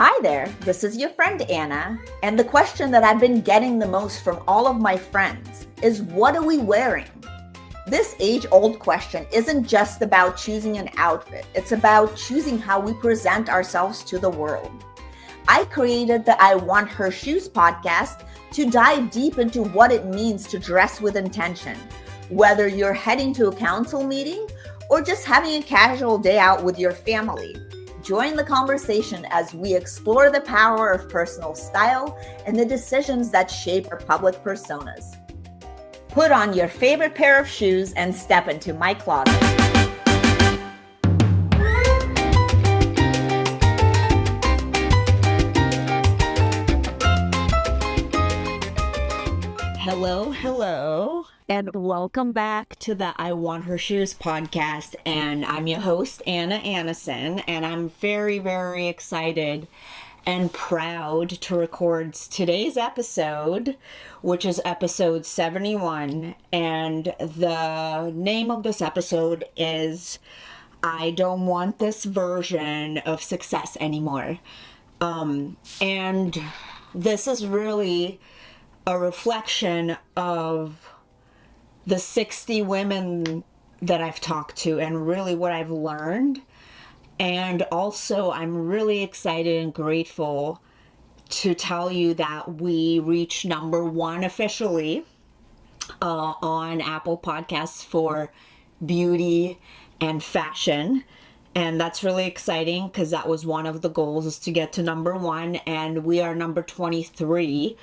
Hi there, this is your friend Anna, and the question that I've been getting the most from all of my friends is what are we wearing? This age-old question isn't just about choosing an outfit, it's about choosing how we present ourselves to the world. I created the I Want Her Shoes podcast to dive deep into what it means to dress with intention, whether you're heading to a council meeting or just having a casual day out with your family. Join the conversation as we explore the power of personal style and the decisions that shape our public personas. Put on your favorite pair of shoes and step into my closet. Hello, and welcome back to the I Want Her Shoes podcast. And I'm your host, Anna Anisin, and I'm very, very excited and proud to record today's episode, which is episode 71. And the name of this episode is I Don't Want This Version of Success Anymore. And this is really a reflection of the 60 women that I've talked to and really what I've learned. And also, I'm really excited and grateful to tell you that we reached number one officially on Apple Podcasts for beauty and fashion. And that's really exciting because that was one of the goals, is to get to number one. And we are number 23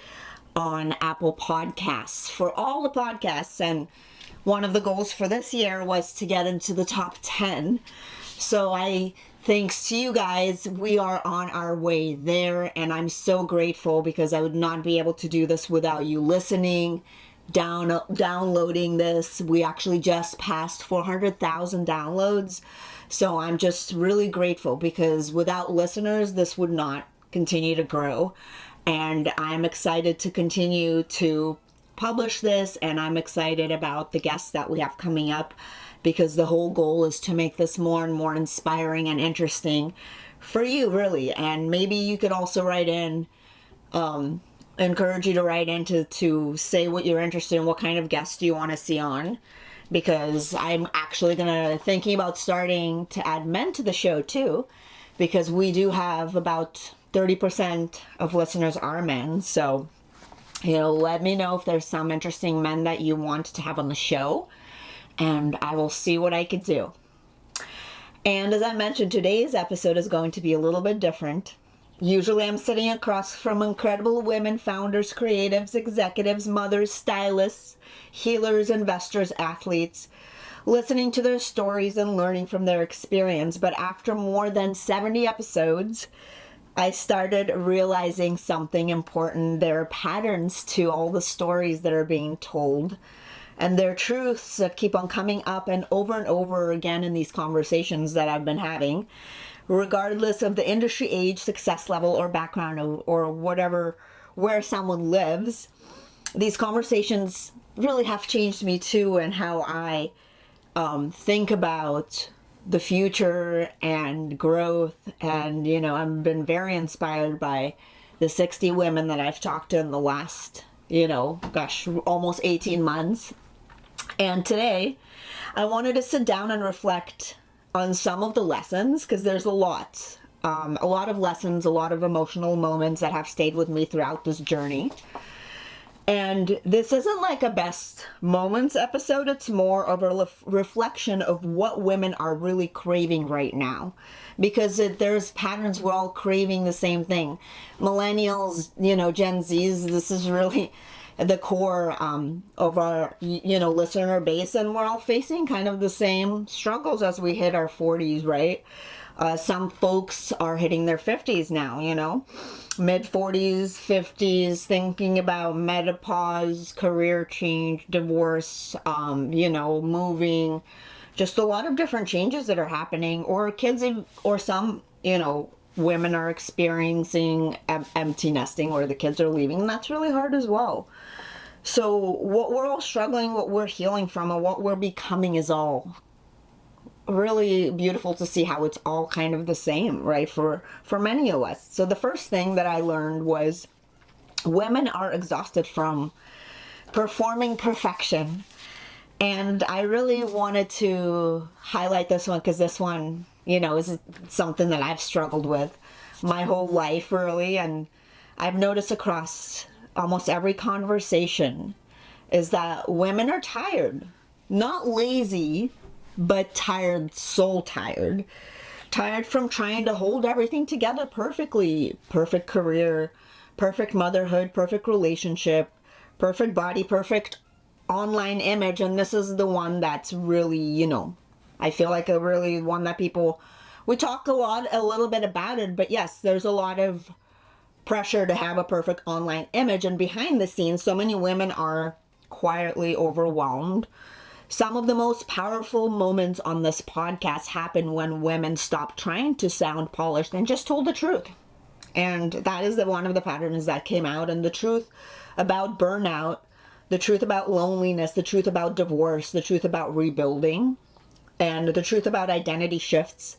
on Apple Podcasts for all the podcasts, and one of the goals for this year was to get into the top 10. So thanks to you guys, we are on our way there, and I'm so grateful because I would not be able to do this without you listening, downloading this. We actually just passed 400,000 downloads, so I'm just really grateful because without listeners, this would not continue to grow. And I'm excited to continue to publish this, and I'm excited about the guests that we have coming up because the whole goal is to make this more and more inspiring and interesting for you, really. And maybe you could also write in, encourage you to write in to say what you're interested in, what kind of guests do you want to see on, because I'm actually thinking about starting to add men to the show too, because we do have about 30% of listeners are men. So, let me know if there's some interesting men that you want to have on the show, and I will see what I could do. And as I mentioned, today's episode is going to be a little bit different. Usually I'm sitting across from incredible women, founders, creatives, executives, mothers, stylists, healers, investors, athletes, listening to their stories and learning from their experience. But after more than 70 episodes, I started realizing something important. There are patterns to all the stories that are being told, and there are truths that keep on coming up and over again in these conversations that I've been having, regardless of the industry, age, success level, or background, or whatever, where someone lives. These conversations really have changed me too, and how I think about the future and growth. And I've been very inspired by the 60 women that I've talked to in the last almost 18 months. And today I wanted to sit down and reflect on some of the lessons, because there's a lot of lessons, a lot of emotional moments that have stayed with me throughout this journey. And this isn't like a best moments episode. It's more of a reflection of what women are really craving right now. Because there's patterns, we're all craving the same thing. Millennials, Gen Zs, this is really the core of our, listener base. And we're all facing kind of the same struggles as we hit our 40s, right? Some folks are hitting their 50s now, mid 40s, 50s, thinking about menopause, career change, divorce, moving, just a lot of different changes that are happening, or kids, or some, women are experiencing empty nesting where the kids are leaving, and that's really hard as well. So what we're all struggling, what we're healing from, and what we're becoming is all really beautiful to see how it's all kind of the same, right? For many of us. So the first thing that I learned was women are exhausted from performing perfection. And I really wanted to highlight this one because this one, is something that I've struggled with my whole life, really. And I've noticed across almost every conversation is that women are tired. Not lazy, but tired, soul tired. Tired from trying to hold everything together perfectly. Perfect career, perfect motherhood, perfect relationship, perfect body, perfect online image. And this is the one that's really, I feel like a really one that we talk a little bit about it, but yes, there's a lot of pressure to have a perfect online image. And behind the scenes, so many women are quietly overwhelmed. Some of the most powerful moments on this podcast happen when women stop trying to sound polished and just told the truth. And that is one of the patterns that came out. And the truth about burnout, the truth about loneliness, the truth about divorce, the truth about rebuilding, and the truth about identity shifts,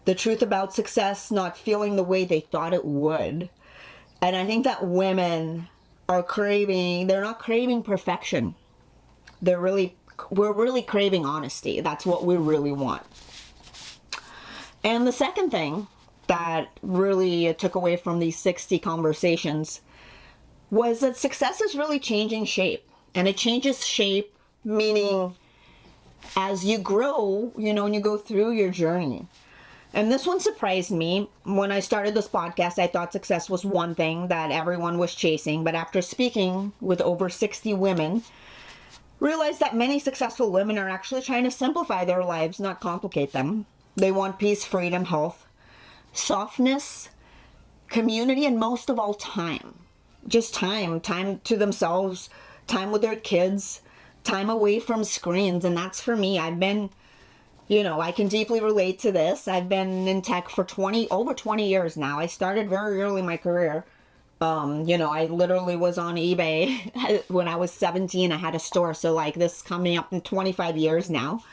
the truth about success not feeling the way they thought it would. And I think that women are they're not craving perfection. We're really craving honesty. That's what we really want. And the second thing that really took away from these 60 conversations was that success is really changing shape. And it changes shape, meaning as you grow, and you go through your journey. And this one surprised me. When I started this podcast, I thought success was one thing that everyone was chasing. But after speaking with over 60 women, realized that many successful women are actually trying to simplify their lives, not complicate them. They want peace, freedom, health, softness, community, and most of all, time. Just time to themselves, time with their kids, time away from screens. And that's for me. I've been, I can deeply relate to this. I've been in tech for over 20 years now. I started very early in my career. I literally was on eBay when I was 17. I had a store. So this coming up in 25 years now.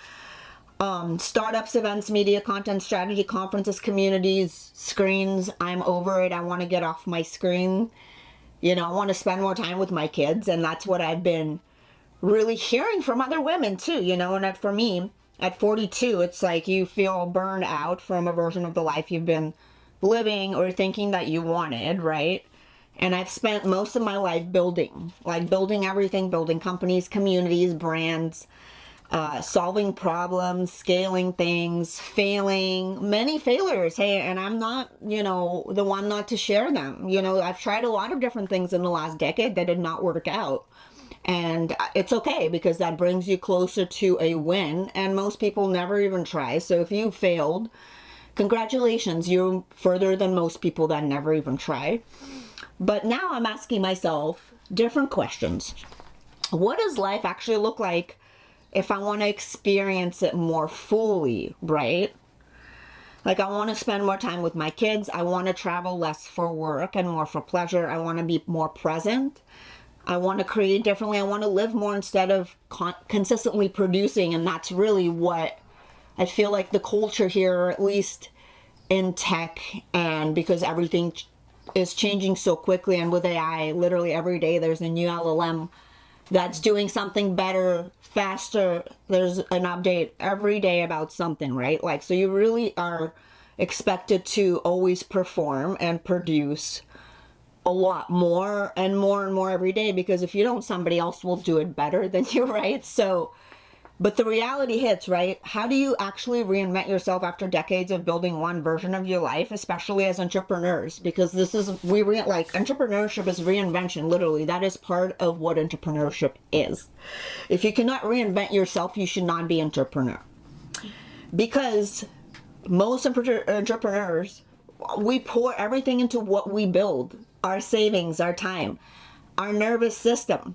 Startups, events, media, content, strategy, conferences, communities, screens. I'm over it. I want to get off my screen. I want to spend more time with my kids. And that's what I've been really hearing from other women too, and for me, at 42, it's like you feel burned out from a version of the life you've been living or thinking that you wanted, right? And I've spent most of my life building everything, building companies, communities, brands, solving problems, scaling things, failing, many failures. Hey, and I'm not, the one not to share them. I've tried a lot of different things in the last decade that did not work out. And it's okay because that brings you closer to a win. And most people never even try. So if you failed, congratulations, you're further than most people that never even try. But now I'm asking myself different questions. What does life actually look like if I want to experience it more fully, right? I want to spend more time with my kids. I want to travel less for work and more for pleasure. I want to be more present. I want to create differently. I want to live more instead of consistently producing. And that's really what I feel like the culture here, or at least in tech, and because everything is changing so quickly. And with AI, literally every day there's a new LLM that's doing something better, faster. There's an update every day about something, right? So you really are expected to always perform and produce a lot more and more every day, because if you don't, somebody else will do it better than you, right? So, but the reality hits, right? How do you actually reinvent yourself after decades of building one version of your life, especially as entrepreneurs? Because entrepreneurship is reinvention, literally. That is part of what entrepreneurship is. If you cannot reinvent yourself, you should not be entrepreneur. Because most entrepreneurs, we pour everything into what we build. Our savings, our time, our nervous system,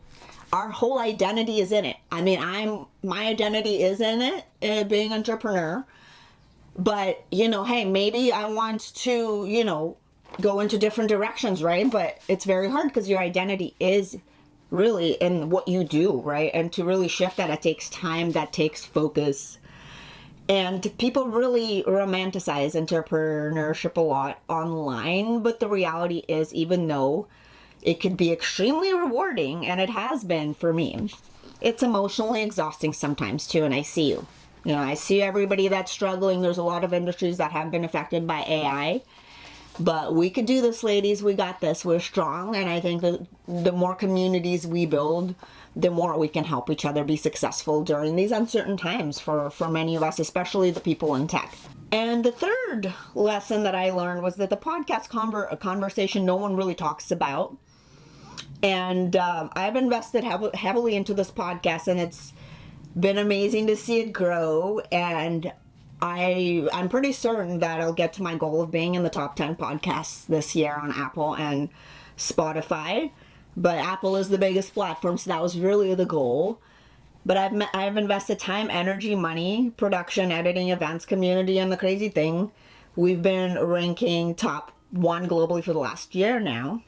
our whole identity is in it. My identity is in it, being an entrepreneur. But, hey, maybe I want to, go into different directions, right? But it's very hard because your identity is really in what you do, right? And to really shift that, it takes time, that takes focus. And people really romanticize entrepreneurship a lot online, but the reality is, even though it can be extremely rewarding, and it has been for me, it's emotionally exhausting sometimes too, and I see you. You know, I see everybody that's struggling. There's a lot of industries that have been affected by AI. But we could do this, ladies. We got this. We're strong. And I think that the more communities we build, the more we can help each other be successful during these uncertain times for many of us, especially the people in tech. And the third lesson that I learned was that the podcast conversation no one really talks about. And I've invested heavily into this podcast, and it's been amazing to see it grow. And I'm pretty certain that I'll get to my goal of being in the top 10 podcasts this year on Apple and Spotify. But Apple is the biggest platform, so that was really the goal. But I've invested time, energy, money, production, editing, events, community, and the crazy thing, we've been ranking top 1 globally for the last year now.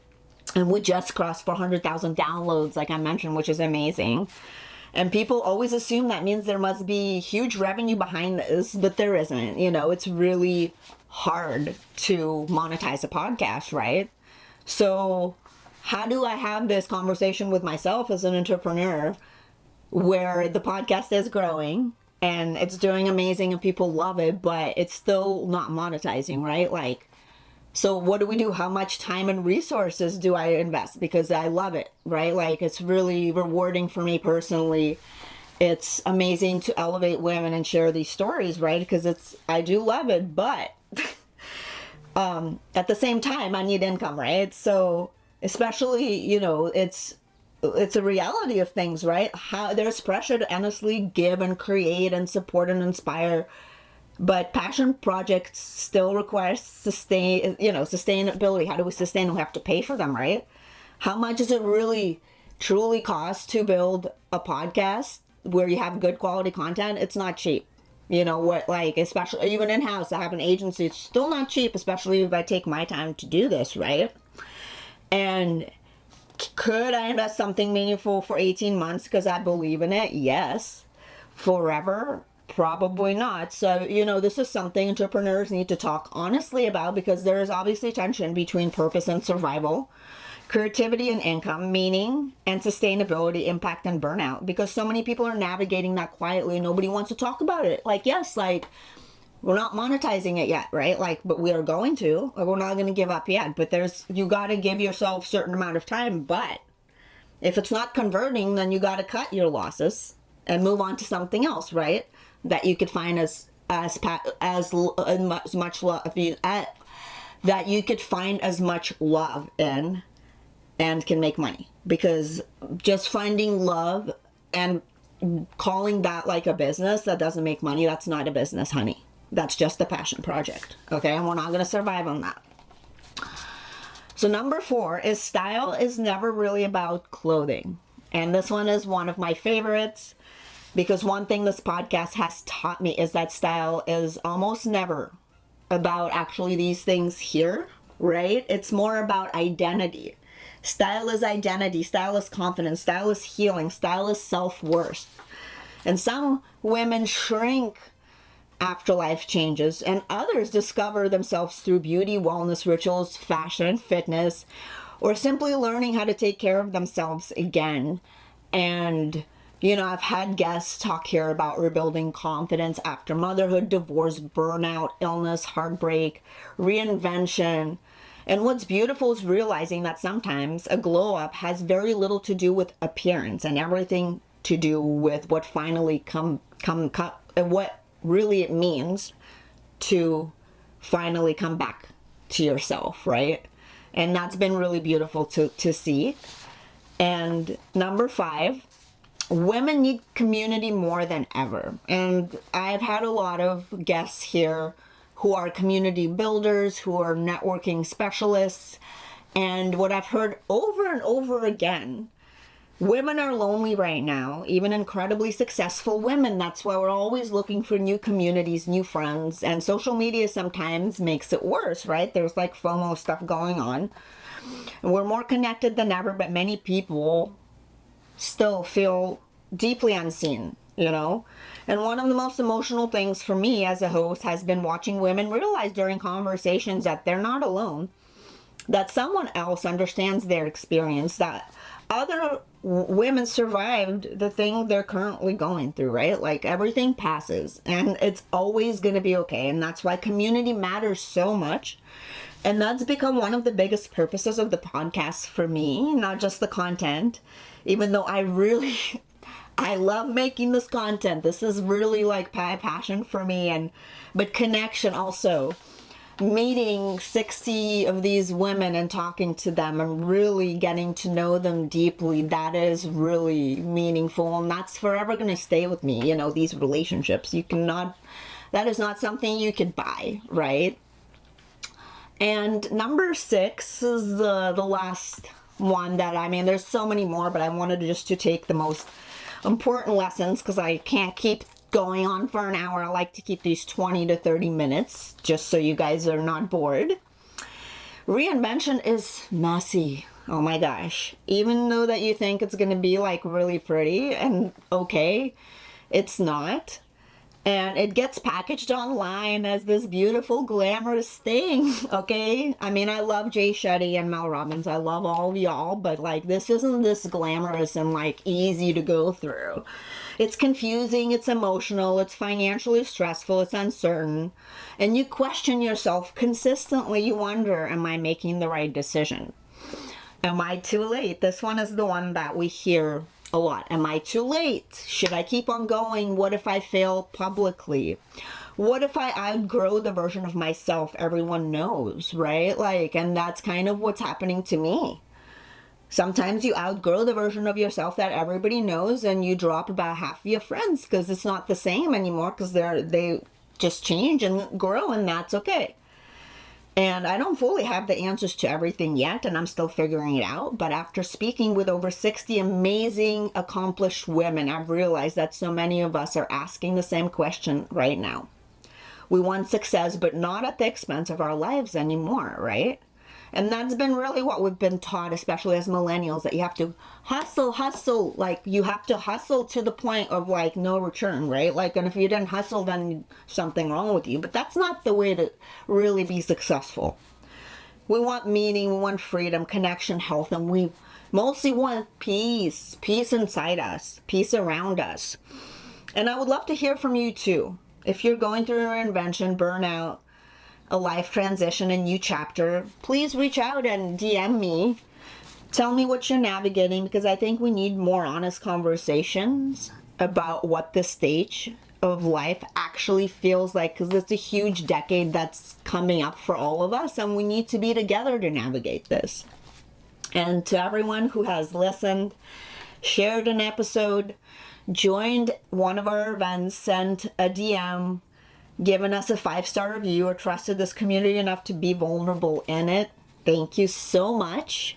And we just crossed 400,000 downloads, like I mentioned, which is amazing. And people always assume that means there must be huge revenue behind this, but there isn't. You know, it's really hard to monetize a podcast, right? So how do I have this conversation with myself as an entrepreneur where the podcast is growing and it's doing amazing and people love it, but it's still not monetizing, right? Like, so what do we do? How much time and resources do I invest? Because I love it, right? Like, it's really rewarding for me personally. It's amazing to elevate women and share these stories, right? Because I do love it, but at the same time, I need income, right? So especially, you know, it's a reality of things, right? How there's pressure to honestly give and create and support and inspire. But passion projects still require sustainability. How do we sustain? We have to pay for them, right? How much does it really truly cost to build a podcast where you have good quality content? It's not cheap. You know what, like, especially even in-house, I have an agency. It's still not cheap, especially if I take my time to do this, right? And could I invest something meaningful for 18 months because I believe in it? Yes. Forever? Probably not. So, you know, this is something entrepreneurs need to talk honestly about, because there is obviously tension between purpose and survival, creativity and income, meaning and sustainability, impact and burnout, because so many people are navigating that quietly and nobody wants to talk about it. Like, yes, like, we're not monetizing it yet, right? Like, but we are going to, or we're not going to give up yet. But you got to give yourself a certain amount of time. But if it's not converting, then you got to cut your losses and move on to something else, right? That you could find as much love that you could find as much love in and can make money. Because just finding love and calling that like a business that doesn't make money, that's not a business, honey. That's just a passion project, okay? And we're not going to survive on that. So number 4 is style is never really about clothing. And this one is one of my favorites, because one thing this podcast has taught me is that style is almost never about actually these things here, right? It's more about identity. Style is identity. Style is confidence. Style is healing. Style is self-worth. And some women shrink after life changes, and others discover themselves through beauty, wellness, rituals, fashion, fitness, or simply learning how to take care of themselves again. And, you know, I've had guests talk here about rebuilding confidence after motherhood, divorce, burnout, illness, heartbreak, reinvention. And what's beautiful is realizing that sometimes a glow up has very little to do with appearance and everything to do with what finally what really it means to finally come back to yourself, right? And that's been really beautiful to see. And number 5, women need community more than ever. And I've had a lot of guests here who are community builders, who are networking specialists. And what I've heard over and over again, women are lonely right now, even incredibly successful women. That's why we're always looking for new communities, new friends. And social media sometimes makes it worse, right? There's like FOMO stuff going on. And we're more connected than ever, but many people still feel deeply unseen you know? And one of the most emotional things for me as a host has been watching women realize during conversations that they're not alone, that someone else understands their experience, that other women survived the thing they're currently going through, right? Like, everything passes and it's always going to be okay. And that's why community matters so much. And that's become one of the biggest purposes of the podcast for me, not just the content, even though I love making this content. This is really like passion for me, but connection also. Meeting 60 of these women and talking to them and really getting to know them deeply, that is really meaningful, and that's forever going to stay with me. These relationships, that is not something you could buy, right? And number 6 is the last one that, there's so many more, but I wanted just to take the most important lessons because I can't keep going on for an hour. I like to keep these 20 to 30 minutes just so you guys are not bored. Reinvention is messy. Oh my gosh. Even though that you think it's going to be like really pretty and okay, it's not. And it gets packaged online as this beautiful, glamorous thing, okay? I love Jay Shetty and Mel Robbins. I love all of y'all, but like, this isn't this glamorous and like easy to go through. It's confusing, it's emotional, it's financially stressful, it's uncertain. And you question yourself consistently. You wonder, am I making the right decision? Am I too late? This one is the one that we hear a lot. Am I too late? Should I keep on going? What if I fail publicly? What if I outgrow the version of myself everyone knows, right? And that's kind of what's happening to me. Sometimes you outgrow the version of yourself that everybody knows and you drop about half of your friends because it's not the same anymore, because they just change and grow, and that's okay. And I don't fully have the answers to everything yet, and I'm still figuring it out. But after speaking with over 60 amazing, accomplished women, I've realized that so many of us are asking the same question right now. We want success, but not at the expense of our lives anymore, right? And that's been really what we've been taught, especially as millennials, that you have to hustle. Like, you have to hustle to the point of like no return, right? And if you didn't hustle, then something wrong with you. But that's not the way to really be successful. We want meaning, we want freedom, connection, health, and we mostly want peace inside us, peace around us. And I would love to hear from you too. If you're going through a reinvention, burnout, a life transition, a new chapter, please reach out and DM me. Tell me what you're navigating, because I think we need more honest conversations about what this stage of life actually feels like, because it's a huge decade that's coming up for all of us, and we need to be together to navigate this. And to everyone who has listened, shared an episode, joined one of our events, sent a DM, given us a 5-star review, or trusted this community enough to be vulnerable in it, thank you so much.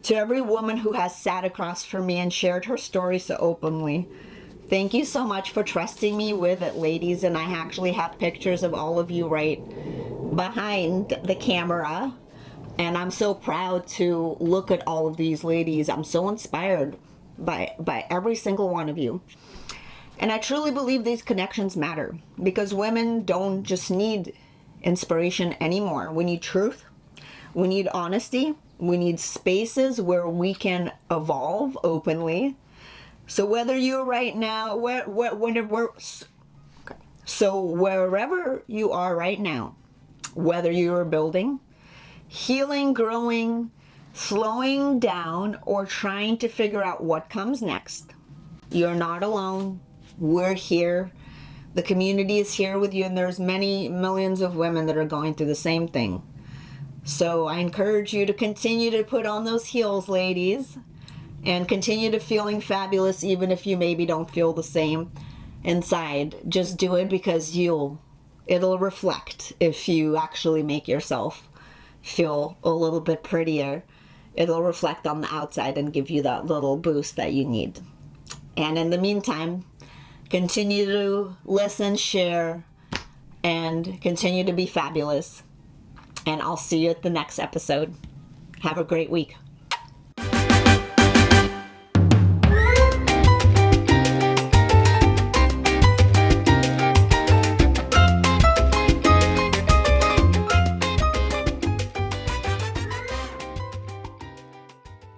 To every woman who has sat across from me and shared her story so openly, thank you so much for trusting me with it, ladies. And I actually have pictures of all of you right behind the camera, and I'm so proud to look at all of these ladies. I'm so inspired by every single one of you. And I truly believe these connections matter, because women don't just need inspiration anymore. We need truth. We need honesty. We need spaces where we can evolve openly. So whether you're right now, wherever you are right now, whether you're building, healing, growing, slowing down, or trying to figure out what comes next, you're not alone. We're here. The community is here with you, and there's many millions of women that are going through the same thing. So I encourage you to continue to put on those heels, ladies, and continue to feeling fabulous, even if you maybe don't feel the same inside. Just do it, because it'll reflect. If you actually make yourself feel a little bit prettier, it'll reflect on the outside and give you that little boost that you need. And in the meantime, continue to listen, share, and continue to be fabulous. And I'll see you at the next episode. Have a great week.